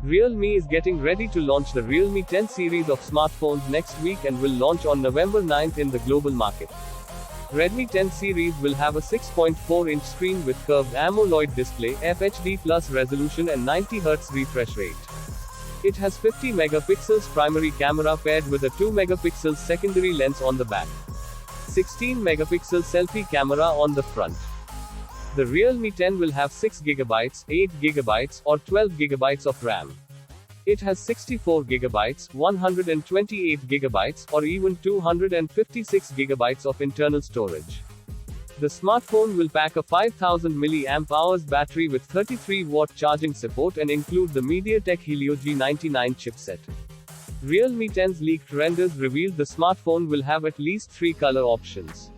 Realme is getting ready to launch the Realme 10 series of smartphones next week and will launch on November 9th in the global market. Redmi 10 series will have a 6.4-inch screen with curved AMOLED display, FHD Plus resolution and 90Hz refresh rate. It has 50 megapixels primary camera paired with a 2 megapixels secondary lens on the back. 16 megapixel selfie camera on the front. The Realme 10 will have 6GB, 8GB, or 12GB of RAM. It has 64GB, 128GB, or even 256GB of internal storage. The smartphone will pack a 5000 mAh battery with 33-watt charging support and include the MediaTek Helio G99 chipset. Realme 10's leaked renders revealed the smartphone will have at least 3 color options.